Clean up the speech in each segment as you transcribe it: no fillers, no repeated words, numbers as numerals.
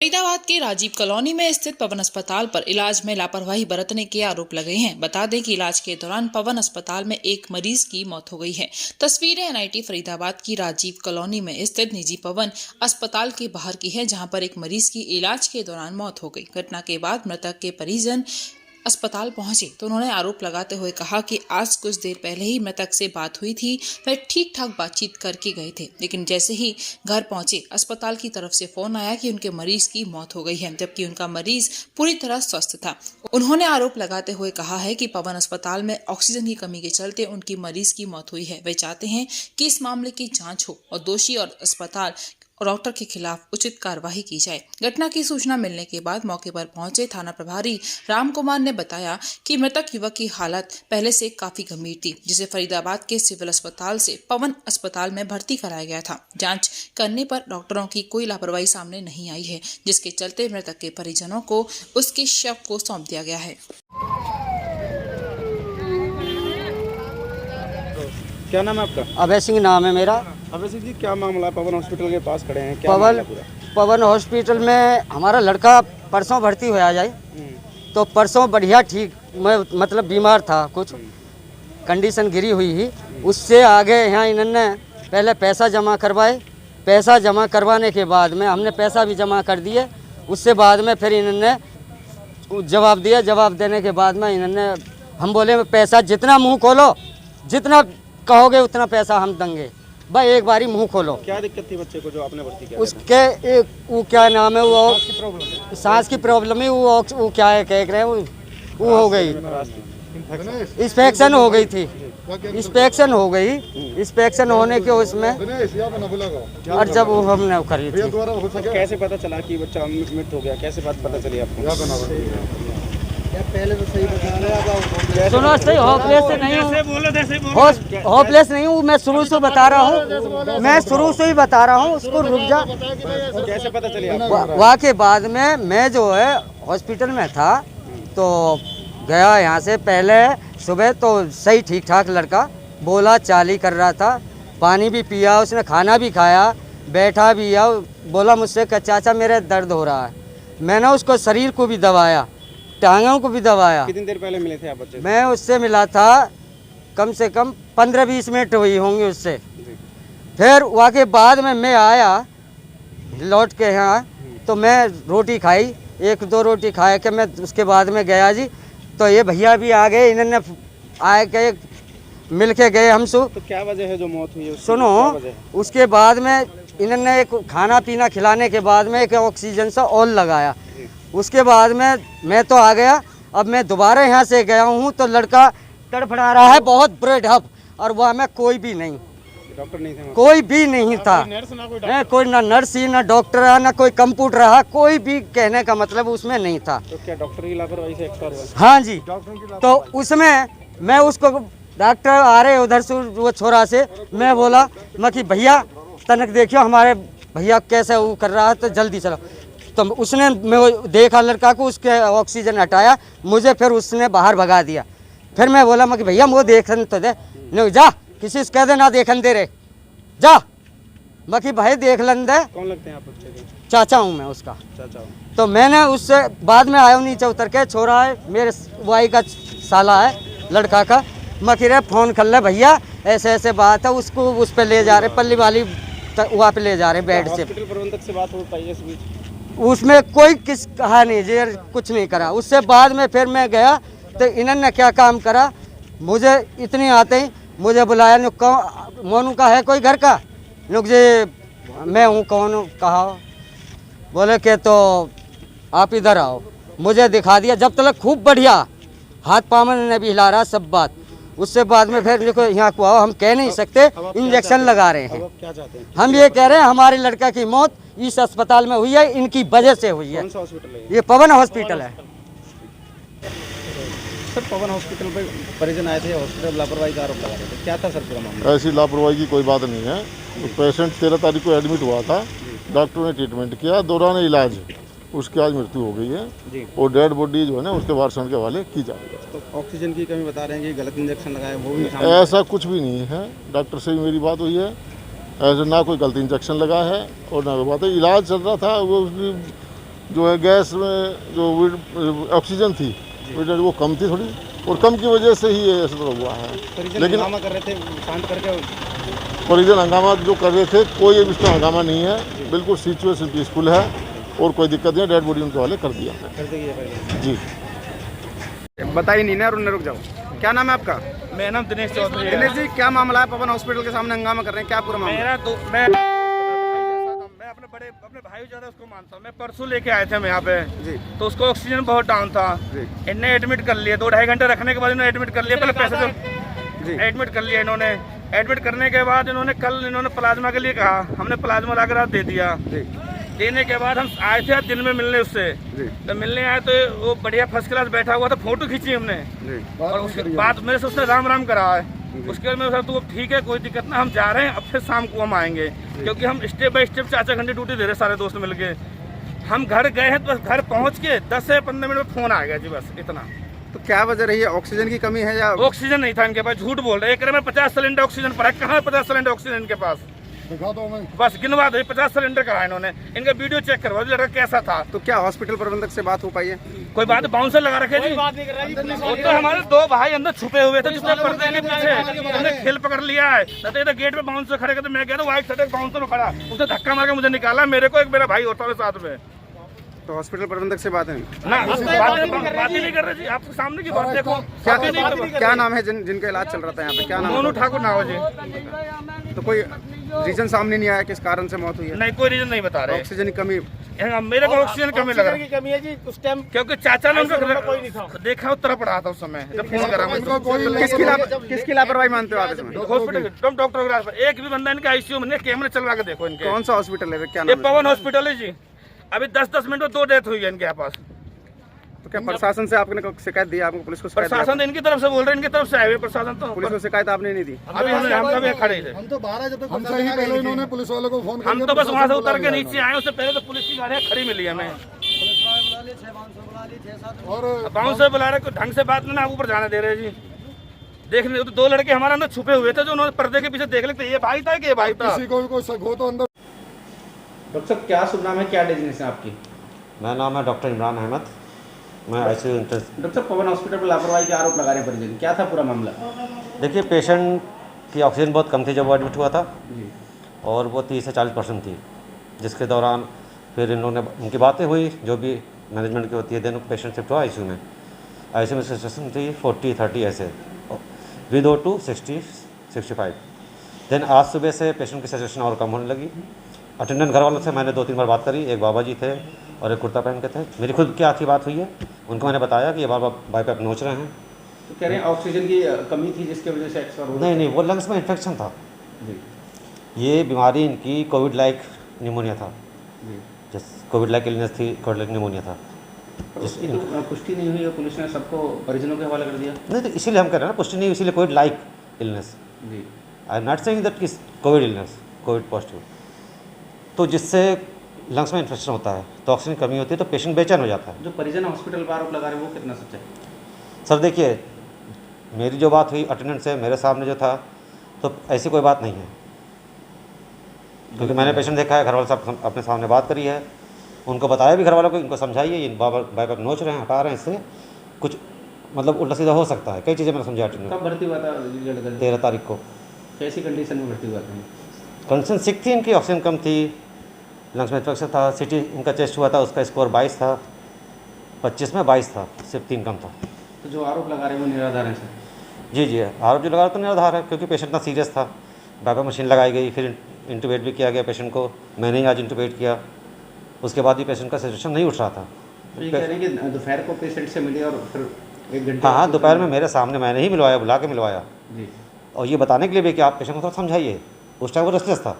फरीदाबाद के राजीव कॉलोनी में स्थित पवन अस्पताल पर इलाज में लापरवाही बरतने के आरोप लगे हैं। बता दें कि इलाज के दौरान पवन अस्पताल में एक मरीज की मौत हो गई है। तस्वीरें एनआईटी फरीदाबाद की राजीव कॉलोनी में स्थित निजी पवन अस्पताल के बाहर की है, जहां पर एक मरीज की इलाज के दौरान मौत हो गई। घटना के बाद मृतक के परिजन अस्पताल पहुंचे तो उन्होंने आरोप लगाते हुए कहा कि आज कुछ देर पहले ही मृतक से बात हुई थी, वह ठीक ठाक बातचीत करके गए थे, लेकिन जैसे ही घर पहुंचे अस्पताल की तरफ से फोन आया कि उनके मरीज की मौत हो गई है, जबकि उनका मरीज पूरी तरह स्वस्थ था। उन्होंने आरोप लगाते हुए कहा है कि पवन अस्पताल में ऑक्सीजन की कमी के चलते उनकी मरीज की मौत हुई है। वे चाहते हैं कि इस मामले की जाँच हो और दोषी और अस्पताल और डॉक्टर के खिलाफ उचित कार्रवाई की जाए। घटना की सूचना मिलने के बाद मौके पर पहुंचे थाना प्रभारी राम कुमार ने बताया कि मृतक युवक की हालत पहले से काफी गंभीर थी, जिसे फरीदाबाद के सिविल अस्पताल से पवन अस्पताल में भर्ती कराया गया था। जांच करने पर डॉक्टरों की कोई लापरवाही सामने नहीं आई है, जिसके चलते मृतक के परिजनों को उसके शव को सौंप दिया गया है। क्या नाम है आपका? अभय सिंह नाम है मेरा। अभय सिंह जी, क्या मामला है? पवन हॉस्पिटल के पास खड़े हैं, क्या पवन मामला पूरा? पवन हॉस्पिटल में हमारा लड़का परसों भर्ती होया जाए, तो परसों बढ़िया ठीक मतलब बीमार था, कुछ कंडीशन गिरी हुई ही। उससे आगे यहाँ इन्होंने पहले पैसा जमा करवाए। पैसा जमा करवाने के बाद में हमने पैसा भी जमा कर दिए। उससे बाद में फिर इन्होंने जवाब दिया। जवाब देने के बाद में इन्होंने हम बोले पैसा जितना मुँह खोलो, जितना कहोगे उतना पैसा हम देंगे, भाई एक बारी मुंह खोलो। क्या दिक्कत थी बच्चे को जो आपने भर्ती किया? उसके एक वो क्या नाम है, वो सांस की प्रॉब्लम है, वो क्या है कह रहे हैं, वो हो गई, इंस्पेक्शन हो गई थी, इंस्पेक्शन हो गई। इंस्पेक्शन होने के उसमें और जब वो हमने करी थी। कैसे पता चला कि बच्चा मृत हो गया? कैसे बात पता चली आपको? पहले तो सही बता रहे, सुनो सही होपलेस नहीं हूँ मैं, शुरू से बता रहा हूँ, मैं शुरू से ही बता रहा हूँ। उसको रुक जा। कैसे पता चली वहाँ के बाद में मैं जो है हॉस्पिटल में था, तो गया यहाँ से पहले सुबह, तो सही ठीक ठाक लड़का बोला चाली कर रहा था, पानी भी पिया उसने, खाना भी खाया, बैठा भी है। बोला मुझसे कि चाचा मेरे दर्द हो रहा है। मैंने उसको शरीर को भी दबाया, टांगों को भी दबाया। कितनी देर पहले मिले थे आप बच्चे? मैं उससे मिला था कम से कम 15-20 मिनट हुई होंगी उससे। फिर वहाँ के बाद में मैं आया लौट के यहाँ, तो मैं रोटी खाई, 1-2 रोटी खा के मैं उसके बाद में गया जी, तो ये भैया भी आ गए, इन्होंने आए के मिल के गए हम सु। तो क्या वजह है जो मौत हुई है? सुनो, उसके बाद में इन्होंने एक खाना पीना खिलाने के बाद में एक ऑक्सीजन सा ऑल लगाया। उसके बाद में मैं तो आ गया। अब मैं दोबारा यहाँ से गया हूँ तो लड़का तड़फड़ा रहा है बहुत बुरे ढप, और वह में कोई भी नहीं, डॉक्टर नहीं थे, कोई भी नहीं था, कोई ना नर्स ही ना डॉक्टर है ना कोई कंप्यूटर रहा, कोई भी कहने का मतलब उसमें नहीं था। तो क्या डॉक्टर की लापरवाही से एक्सपायर हुआ? हाँ जी। तो उसमें मैं उसको डॉक्टर आ रहे उधर से वो छोरा से, मैं बोला मैं कि भैया तनक देखियो हमारे भैया कैसे वो कर रहा है, तो जल्दी चलो। तो उसने मैं देखा लड़का को, उसके ऑक्सीजन हटाया, मुझे फिर उसने बाहर भगा दिया। फिर मैं बोला मैं कि भैया वो देखन तो दे, नहीं जा किसी से कह दे ना देखन दे रे, जा मैं कि भाई देख लन दे। कौन लगते हैं आप बच्चे के? चाचा हूँ मैं उसका। चाचा। तो मैंने उससे बाद में आया नीचे उतर के, छोरा है मेरे वाई का साला है लड़का का, मैं कि रे फ़ोन कर ले भैया ऐसे ऐसे बात है, उसको उस पर ले जा रहे, पल्ली वाली वहाँ पे ले जा रहे बेड से। हॉस्पिटल प्रबंधक से बात हो पाई है इस बीच? उसमें कोई किस कहा नहीं जी, कुछ नहीं करा। उससे बाद में फिर मैं गया तो इन्होंने क्या काम करा, मुझे इतनी आते ही मुझे बुलाया, नुक मोनू का है कोई घर का, नुक जी मैं हूँ, कौन कहा, बोले कि तो आप इधर आओ। मुझे दिखा दिया, जब तक खूब बढ़िया हाथ पाँव ने भी हिला रहा सब बात। उससे बाद में फिर देखो यहाँ को आओ, हम कह नहीं सकते, इंजेक्शन लगा रहे हैं। क्या चाहते हैं? हम ये कह रहे हैं हमारे लड़का की मौत इस अस्पताल में हुई है, इनकी वजह से हुई है। कौन सा हॉस्पिटल है ये पवन हॉस्पिटल है। सर, पवन हॉस्पिटल पे परिजन आए थे, हॉस्पिटल लापरवाही का आरोप लगा रहे थे, क्या था सर पूरा मामला? ऐसी लापरवाही की कोई बात नहीं है। तो पेशेंट 13 तारीख को एडमिट हुआ था, डॉक्टर ने ट्रीटमेंट किया, दौरान इलाज उसकी आज मृत्यु हो गई है और डेड बॉडी जो है ना उसके वारसों के हवाले की जा रही है। तो ऑक्सीजन की कमी बता रहे हैं कि गलत इंजेक्शन लगाए, वो भी ऐसा कुछ भी नहीं है, डॉक्टर से भी मेरी बात हुई है, ऐसा ना कोई गलत इंजेक्शन लगा है और ना बात है। इलाज चल रहा था, वो जो है गैस में जो ऑक्सीजन थी वो कम थी थोड़ी, और कम की वजह से ही ये ऐसा हुआ है। परिजन लेकिन हंगामा कर रहे थे, शांत करके परिजन हंगामा जो कर रहे थे, कोई अब इसमें हंगामा नहीं है, बिल्कुल सिचुएशन पीसफुल है और कोई दिक्कत नहीं है। डेड बॉडी उनके हवाले कर दिया है। कर देंगे परिजन। जी बताइए नहीं ना, रुक जाओ। क्या नाम है आपका? मेरा नाम दिनेश चौधरी है। दिनेश जी, क्या मामला है? पवन हॉस्पिटल के सामने हंगामा कर रहे हैं, क्या पूरा मामला? मेरा तो मैं अपने भाई ज्यादा उसको मानता हूँ। मैं परसों लेके आए थे हम यहाँ पे जी। तो उसको ऑक्सीजन बहुत डाउन था। इन्हें एडमिट कर लिया, 2-2.5 घंटे रखने के बाद इन्होंने एडमिट कर लिया। पहले पैसे तो एडमिट कर लिया इन्होंने। एडमिट करने के बाद कल इन्होंने प्लाज्मा के लिए कहा, हमने प्लाज्मा लाकर दे दिया। देने के बाद हम आए थे दिन में मिलने उससे, तो मिलने आए तो वो बढ़िया फर्स्ट क्लास बैठा हुआ था, फोटो खींची हमने और उसके बाद मेरे से उसने राम करा है। उसके बाद मैं तो ठीक है, कोई दिक्कत ना, हम जा रहे हैं, अब फिर शाम को हम आएंगे, क्योंकि हम स्टेप बाय स्टेप 4-4 घंटे ड्यूटी दे रहे सारे दोस्त मिलके। हम घर गए हैं तो बस घर पहुंच के 10 से 15 मिनट में फोन आ गया जी, बस इतना। तो क्या वजह रही है? ऑक्सीजन की कमी है या ऑक्सीजन नहीं था इनके पास, झूठ बोल रहे। एक में 50 सिलेंडर ऑक्सीजन पड़ा, कहाँ 50 सिलेंडर ऑक्सीजन इनके पास? दिखा दो मैं। बस गिनवा दो, 50 सिलेंडर कहा इन्होंने। इनका वीडियो चेक करवा दो, लड़का कैसा था। तो क्या हॉस्पिटल प्रबंधक से बात हो पाई है? कोई बात, बाउंसर लगा रखे जी। वो तो हमारे 2 भाई अंदर छुपे हुए थे, जिसने पर्दे के पीछे उन्होंने खेल पकड़ लिया है। नहीं तो गेट पे बाउंसर खड़े थे, मैं गया था व्हाइट शर्ट बाउंसर में खड़ा, उसने धक्का मार के मुझे निकाला। मेरे को एक मेरा भाई होता है साथ में। तो हॉस्पिटल प्रबंधक से बात है ना, बात ही नहीं कर रहे जी। आपके सामने की बात देखो। क्या नाम है जिनका इलाज चल रहा था यहाँ पे? क्या नाम? मोनू ठाकुर नाम है जी। तो कोई रीजन सामने नहीं आया किस कारण से मौत हुई है? नहीं, कोई रीजन नहीं बता रहे। ऑक्सीजन की कमी? मेरे को ऑक्सीजन कमी लग रहा है। कमी है जी उस टाइम, क्योंकि चाचा ने उनका कोई नहीं था। देखा उत्तर पड़ा था उस समय जब फोन करा मुझे। किसकी लापरवाही मानते हो आप इसमें? हॉस्पिटल तुम डॉक्टर एक भी बंदा इनके आईसीयू में कैमरे चलवा के देखो इनके। कौन सा हॉस्पिटल है? क्या ये नाम? पवन हॉस्पिटल है जी। अभी 10-10 मिनट में 2 डेथ हुई है इनके पास। तो क्या प्रशासन से आपने शिकायत दी? आपको पुलिस को शिकायत? प्रशासन इनकी तरफ से बोल रहे हैं, इनकी तरफ से आए हुए प्रशासन। तो पुलिस को शिकायत आपने नहीं दी? अभी हम कभी खड़े थे। हम तो 12 जब तक हमसे ही पहले इन्होंने पुलिस वालों को फोन हम तो बस वहाँ से उतर के नीचे आए, उससे पहले तो पुलिस की गाड़ियाँ खड़ी मिली हमें। और बाउंसर बुला रहे, ढंग से बात नहीं, ऊपर जाने दे रहे जी। देखने तो 2 लड़के हमारे अंदर छुपे हुए थे, जो उन्होंने पर्दे के पीछे देख लेते ये भाई था कि ये भाई था। किसी को भी कोई शक हो तो अंदर। डॉक्टर साहब क्या शुभ नाम है, क्या डेजिग्नेशन है आपकी? मेरा नाम है डॉक्टर इमरान अहमद, मैं आईसीयू इंटेंस। डॉक्टर साहब पवन हॉस्पिटल पर लापरवाही के आरोप लगा रहे हैं परिजन, क्या था पूरा मामला? देखिए, पेशेंट की ऑक्सीजन बहुत कम थी जब वो एडमिट हुआ था जी। और वो 30 से 40% थी, जिसके दौरान फिर इन्होंने उनकी बातें हुई जो भी मैनेजमेंट की होती है। देन पेशेंट शिफ्ट हुआ आईसीयू में। आईसीयू में सिचुएशन थी 40-30 ऐसे, विद O2 60-65। देन आज सुबह से पेशेंट की सिचुएशन और कम होने लगी। अटेंडेंट घर वालों से मैंने 2-3 बार बात करी, एक बाबा जी थे और एक कुर्ता पहन के थे। मेरी खुद की आखिरी बात हुई है, उनको मैंने बताया कि ये बार बार बाईपाइप नोच रहे हैं। तो कह रहे हैं ऑक्सीजन की कमी थी जिसकी वजह से एक्सपायर हो। नहीं, वो लंग्स में इन्फेक्शन था। जी ये बीमारी इनकी कोविड लाइक निमोनिया था, जी। जिस कोविड लाइक इलनेस थी, कोविड लाइक निमोनिया था। उसकी तो पुष्टि नहीं हुई है, पुलिस ने सबको परिजनों के हवाले कर दिया। नहीं, तो इसीलिए हम कह रहे हैं ना, पुष्टि नहीं, इसीलिए कोविड लाइक इलनेस। जी। I am not saying that is covid illness, covid positive. तो जिससे लंग्स में इन्फेक्शन होता है तो ऑक्सीजन की कमी होती है तो पेशेंट बेचैन हो जाता है। जो परिजन हॉस्पिटल पर आरोप लगा रहे हैं वो कितना सच है? सर देखिए, मेरी जो बात हुई अटेंडेंट से मेरे सामने जो था, तो ऐसी कोई बात नहीं है, क्योंकि मैंने पेशेंट देखा है, घर वाले साहब अपने सामने बात करी है, उनको बताया भी घर वालों को, इनको समझाइए, ये बाईपाइप नोच रहे हैं, हटा रहे हैं, इससे कुछ मतलब उल्टा सीधा हो सकता है। कई चीज़ें मैंने समझा अटेंडेंट। कब भर्ती हुआ था लड़का? 13 तारीख को। कैसी कंडीशन में भर्ती हुआ था? कंडीशन सिक थी इनकी, ऑक्सीजन कम थी, लंग्स में इन्फेक्शन था। सिटी इनका टेस्ट हुआ था, उसका स्कोर 22 था, 25 में 22 था, सिर्फ 3 कम था। तो जो आरोप लगा रहे हैं वो निराधार है सर? जी, आरोप जो लगा तो निराधार है, क्योंकि पेशेंट इतना सीरियस था। बाईपाइप मशीन लगाई गई, फिर इंटूबेट भी किया गया पेशेंट को, मैंने ही आज इंटूबेट किया। उसके बाद भी पेशेंट का सिचुएशन नहीं उठ रहा था। तो ये कह रहे हैं कि दोपहर को पेशेंट से मिले और फिर 1 घंटे? हाँ, दोपहर में मेरे सामने मैंने ही मिलवाया, बुला के मिलवाया, जी। और ये बताने के लिए भी कि आप पेशेंट को थोड़ा समझाइए। उस टाइम वो रेस्टलेस था,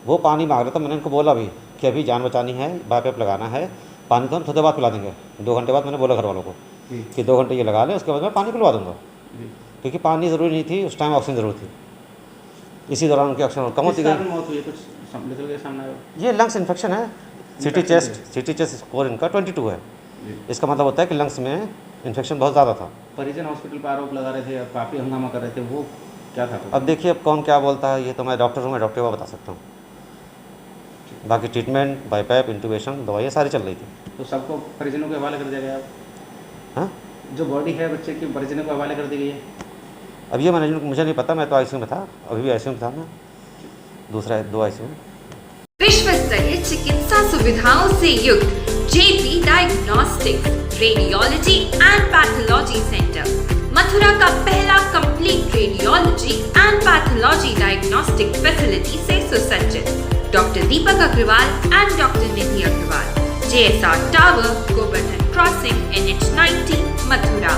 वो पानी मांग रहा था। मैंने उनको बोला भी कि अभी जान बचानी है, बाईपाइप लगाना है, पानी तो हम थोड़ी देर बाद पिला देंगे। 2 घंटे बाद मैंने बोला घर वालों को कि 2 घंटे ये लगा लें, उसके बाद मैं पानी पिलवा दूँगा, क्योंकि पानी ज़रूरी नहीं थी, उस टाइम ऑक्सीजन ज़रूर थी। इसी दौरान उनकी ऑक्सीजन कम होती गई। मौत हुई कुछ निकल के सामने आया? ये लंग्स इन्फेक्शन है, सिटी चेस्ट स्कोर इनका 22 है। इसका मतलब होता है कि लंग्स में इन्फेक्शन बहुत ज़्यादा था। परिजन हॉस्पिटल पर आरोप लगा रहे थे और काफ़ी हंगामा कर रहे थे, वो क्या था? अब देखिए, अब कौन क्या बोलता है, ये तो मैं डॉक्टर हूँ, मैं डॉक्टर को बता सकता हूँ। बाकी ट्रीटमेंट बाईपैप इंटूबेशन दवाइयाँ सारी चल रही थी। तो सबको परिजनों के हवाले कर दिया गया? हाँ, जो बॉडी है बच्चे की परिजनों को हवाले कर दी गई है? अब ये मैनेजमेंट मुझे नहीं पता, मैं तो आईसीयू में था, अभी भी आईसीयू में था मैं, दूसरा 2 आईसीयू में। विश्व स्तरीय चिकित्सा सुविधाओं से युक्त JP diagnostics radiology and pathology centre Mathura का पहला complete radiology and pathology diagnostic facility से सुसज्जित। Doctor Deepak Agarwal and doctor Nidhi Agarwal, JSR tower, Govardhan crossing, NH 90, Mathura.